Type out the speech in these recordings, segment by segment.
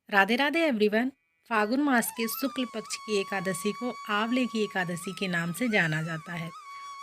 Radhe Radhe everyone. फागुन मास के शुक्ल पक्ष की एकादशी को आंवले की एकादशी के नाम से जाना जाता है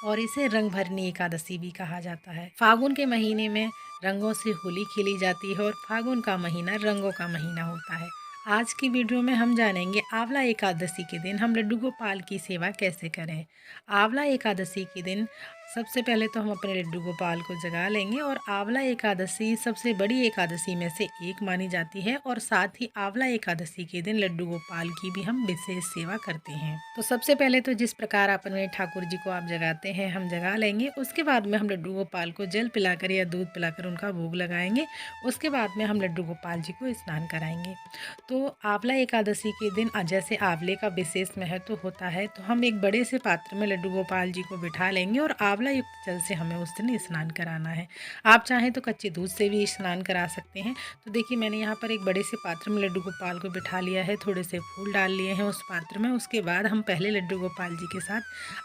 और इसे रंग भरनी एकादशी भी कहा जाता है। फागुन के महीने में रंगों से होली खेली जाती है और फागुन का महीना रंगों का महीना होता है। आज की वीडियो में हम जानेंगे आंवला एकादशी के दिन हम लड्डू गोपाल की सेवा कैसे करें। आंवला एकादशी के दिन सबसे पहले तो हम अपने लड्डू गोपाल को जगा लेंगे और आंवला एकादशी सबसे बड़ी एकादशी में से एक मानी जाती है और साथ ही आंवला एकादशी के दिन लड्डू गोपाल की भी हम विशेष सेवा करते हैं। तो सबसे पहले तो जिस प्रकार अपने ठाकुर जी को आप जगाते हैं हम जगा लेंगे। उसके बाद में हम लड्डू गोपाल को जल पिलाकर या दूध पिलाकर उनका भोग लगाएंगे। उसके बाद में हम लड्डू गोपाल जी को स्नान कराएंगे। तो आंवला एकादशी के दिन जैसे आंवले का विशेष महत्व होता है तो हम एक बड़े से पात्र में लड्डू गोपाल जी को बिठा लेंगे और आंवला युक्त जल से हमें उस दिन स्नान कराना है। आप चाहें तो कच्चे दूध से भी स्नान करा सकते हैं। तो देखिए मैंने यहाँ पर एक बड़े से पात्र में लड्डू गोपाल को बिठा लिया है, थोड़े से फूल डाल लिए हैं उस पात्र में। उसके बाद हम पहले लड्डू गोपाल जी के साथ,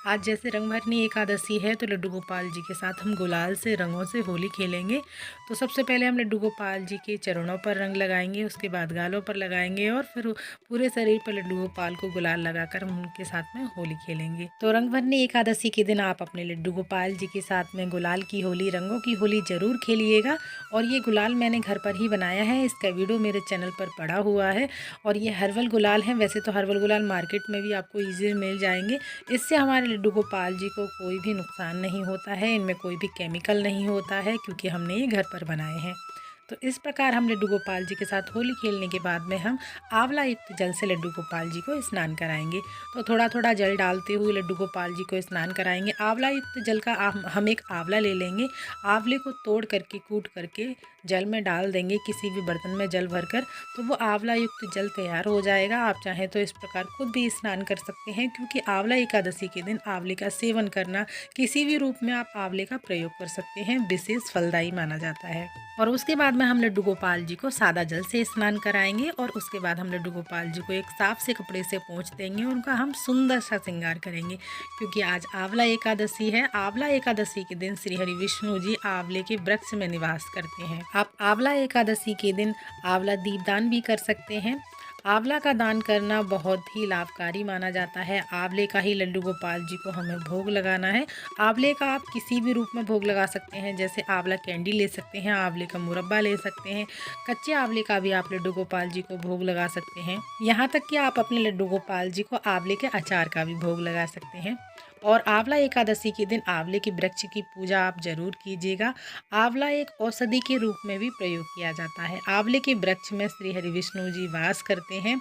आज जैसे रंगभरनी एकादशी है तो लड्डू गोपाल जी के साथ हम गुलाल से रंगों से होली खेलेंगे। तो सबसे पहले हम लड्डू गोपाल जी के चरणों पर रंग लगाएंगे, उसके बाद गालों पर लगाएंगे और फिर पूरे शरीर पर लड्डू गोपाल को गुलाल लगाकर हम उनके साथ में होली खेलेंगे। तो रंगभरनी एकादशी के दिन आप अपने लड्डू गोपाल जी के साथ में गुलाल की होली, रंगों की होली जरूर खेलिएगा। और ये गुलाल मैंने घर पर ही बनाया है, इसका वीडियो मेरे चैनल पर पड़ा हुआ है। और ये हर्बल गुलाल है, वैसे तो हर्बल गुलाल मार्केट में भी आपको ईजी मिल जाएंगे। इससे हमारे लड्डू गोपाल जी को कोई भी नुकसान नहीं होता है, इनमें कोई भी केमिकल नहीं होता है क्योंकि हमने ये घर पर बनाए हैं। तो इस प्रकार हम लड्डू गोपाल जी के साथ होली खेलने के बाद में हम आंवला युक्त जल से लड्डू गोपाल जी को स्नान कराएंगे। तो थोड़ा थोड़ा जल डालते हुए लड्डू गोपाल जी को स्नान कराएंगे। आंवला युक्त जल का हम एक आंवला ले लेंगे, आंवले को तोड़ करके कूट करके जल में डाल देंगे किसी भी बर्तन में जल भरकर, तो वो आंवला युक्त जल तैयार हो जाएगा। आप चाहें तो इस प्रकार खुद भी स्नान कर सकते हैं क्योंकि आंवला एकादशी के दिन आंवले का सेवन करना, किसी भी रूप में आप आंवले का प्रयोग कर सकते हैं, विशेष फलदायी माना जाता है। और उसके बाद में हम लड्डू गोपाल जी को सादा जल से स्नान कराएंगे और उसके बाद हम लड्डू गोपाल जी को एक साफ से कपड़े से पोंछ देंगे, उनका हम सुंदर सा श्रृंगार करेंगे क्योंकि आज आंवला एकादशी है। आंवला एकादशी के दिन श्री हरि विष्णु जी आंवले के वृक्ष में निवास करते हैं। आप आंवला एकादशी के दिन आंवला दीपदान भी कर सकते हैं। आंवला का दान करना बहुत ही लाभकारी माना जाता है। आंवले का ही लड्डू गोपाल जी को हमें भोग लगाना है। आंवले का आप किसी भी रूप में भोग लगा सकते हैं, जैसे आंवला कैंडी ले सकते हैं, आंवले का मुरब्बा ले सकते हैं, कच्चे आंवले का भी आप लड्डू गोपाल जी को भोग लगा सकते हैं। यहाँ तक कि आप अपने लड्डू गोपाल जी को आंवले के अचार का भी भोग लगा सकते हैं। और आंवला एकादशी के दिन आंवले के वृक्ष की पूजा आप जरूर कीजिएगा। आंवला एक औषधि के रूप में भी प्रयोग किया जाता है। आंवले के वृक्ष में श्री हरि विष्णु जी वास करते हैं।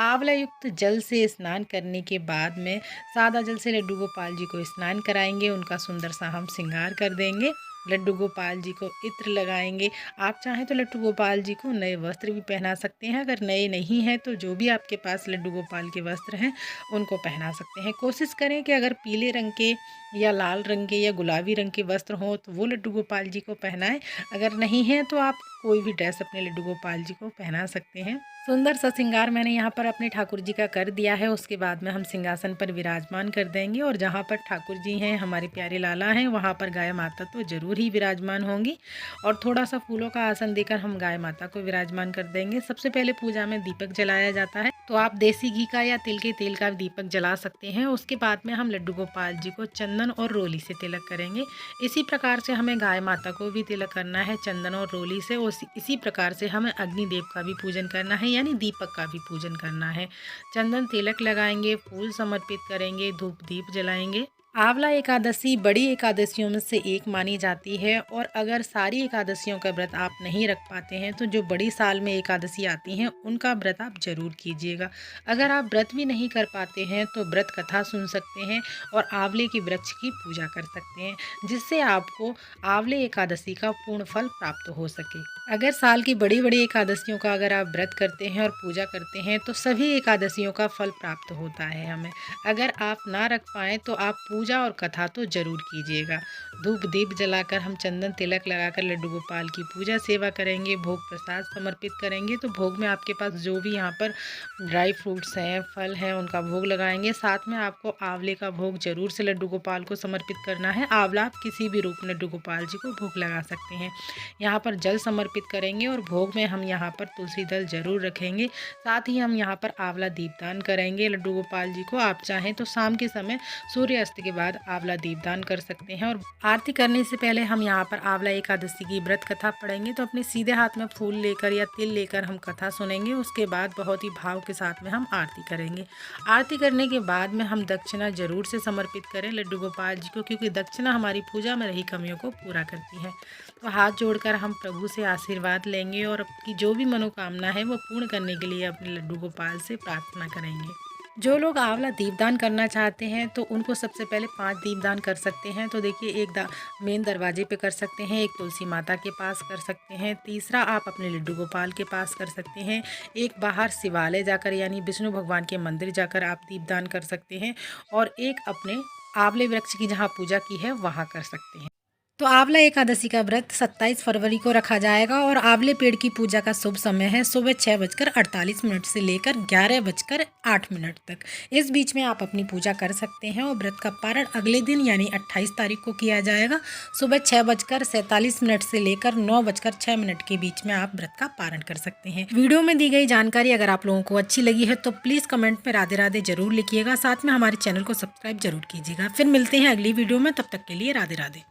आंवला युक्त जल से स्नान करने के बाद में सादा जल से लड्डू गोपाल जी को स्नान कराएंगे, उनका सुंदर सा हम श्रृंगार कर देंगे। लड्डू गोपाल जी को इत्र लगाएंगे। आप चाहें तो लड्डू गोपाल जी को नए वस्त्र भी पहना सकते हैं, अगर नए नहीं हैं तो जो भी आपके पास लड्डू गोपाल के वस्त्र हैं उनको पहना सकते हैं। कोशिश करें कि अगर पीले रंग के या लाल रंग के या गुलाबी रंग के वस्त्र हों तो वो लड्डू गोपाल जी को पहनाएं। अगर नहीं है तो आप कोई भी ड्रेस अपने लड्डू गोपाल जी को पहना सकते हैं। सुंदर सा श्रृंगार मैंने यहाँ पर अपने ठाकुर जी का कर दिया है। उसके बाद में हम सिंहासन पर विराजमान कर देंगे और जहाँ पर ठाकुर जी हैं, हमारे प्यारे लाला हैं, वहाँ पर गाय माता तो जरूर ही विराजमान होंगी। और थोड़ा सा फूलों का आसन देकर हम गाय माता को विराजमान कर देंगे। सबसे पहले पूजा में दीपक जलाया जाता है, तो आप देसी घी का या तिल के तेल का दीपक जला सकते हैं। उसके बाद में हम लड्डू गोपाल जी को चंदन और रोली से तिलक करेंगे। इसी प्रकार से हमें गाय माता को भी तिलक करना है चंदन और रोली से। इसी प्रकार से हमें अग्निदेव का भी पूजन करना है, यानी दीपक का भी पूजन करना है। चंदन तिलक लगाएंगे, फूल समर्पित करेंगे, धूप दीप जलाएंगे। आंवला एकादशी बड़ी एकादशियों में से एक मानी जाती है और अगर सारी एकादशियों का व्रत आप नहीं रख पाते हैं तो जो बड़ी साल में एकादशी आती हैं उनका व्रत आप जरूर कीजिएगा। अगर आप व्रत भी नहीं कर पाते हैं तो व्रत कथा सुन सकते हैं और आंवले के वृक्ष की पूजा कर सकते हैं, जिससे आपको आंवले एकादशी का पूर्ण फल प्राप्त हो सके। अगर साल की बड़ी बड़ी एकादशियों का अगर आप व्रत करते हैं और पूजा करते हैं तो सभी एकादशियों का फल प्राप्त होता है हमें। अगर आप ना रख पाएँ तो आप पूजा और कथा तो जरूर कीजिएगा। धूप दीप जलाकर हम चंदन तिलक लगाकर लड्डू गोपाल की पूजा सेवा करेंगे, भोग प्रसाद समर्पित करेंगे। तो भोग में आपके पास जो भी यहाँ पर ड्राई फ्रूट्स हैं, फल हैं, उनका भोग लगाएंगे। साथ में आपको आंवले का भोग जरूर से लड्डू गोपाल को समर्पित करना है। आंवला आप किसी भी रूप में लड्डू गोपाल जी को भोग लगा सकते हैं। यहाँ पर जल समर्पित समर्पित करेंगे और भोग में हम यहाँ पर तुलसी दल जरूर रखेंगे। साथ ही हम यहाँ पर आंवला दीपदान करेंगे लड्डू गोपाल जी को। आप चाहें तो शाम के समय सूर्यास्त के बाद आंवला दीपदान कर सकते हैं। और आरती करने से पहले हम यहाँ पर आंवला एकादशी की व्रत कथा पढ़ेंगे। तो अपने सीधे हाथ में फूल लेकर या तिल लेकर हम कथा सुनेंगे। उसके बाद बहुत ही भाव के साथ में हम आरती करेंगे। आरती करने के बाद में हम दक्षिणा जरूर से समर्पित करें लड्डू गोपाल जी को, क्योंकि दक्षिणा हमारी पूजा में रही कमियों को पूरा करती है। तो हाथ जोड़कर हम प्रभु से आशीर्वाद लेंगे और आपकी जो भी मनोकामना है वो पूर्ण करने के लिए अपने लड्डू गोपाल से प्रार्थना करेंगे। जो लोग आंवला दीपदान करना चाहते हैं तो उनको सबसे पहले 5 दीपदान कर सकते हैं। तो देखिए, एक मेन दरवाजे पे कर सकते हैं, एक तुलसी माता के पास कर सकते हैं, तीसरा आप अपने लड्डू गोपाल के पास कर सकते हैं, एक बाहर शिवालय जाकर यानी विष्णु भगवान के मंदिर जाकर आप दीपदान कर सकते हैं, और एक अपने आंवले वृक्ष की जहाँ पूजा की है वहाँ कर सकते हैं। तो आंवला एकादशी का व्रत 27 फरवरी को रखा जाएगा और आंवले पेड़ की पूजा का शुभ समय है सुबह 6:48 से लेकर 11:08 तक। इस बीच में आप अपनी पूजा कर सकते हैं और व्रत का पारण अगले दिन यानी 28 तारीख को किया जाएगा। सुबह 6:47 से लेकर 9:06 के बीच में आप व्रत का पारण कर सकते हैं। वीडियो में दी गई जानकारी अगर आप लोगों को अच्छी लगी है तो प्लीज़ कमेंट में राधे राधे जरूर लिखिएगा। साथ में हमारे चैनल को सब्सक्राइब जरूर कीजिएगा। फिर मिलते हैं अगली वीडियो में, तब तक के लिए राधे राधे।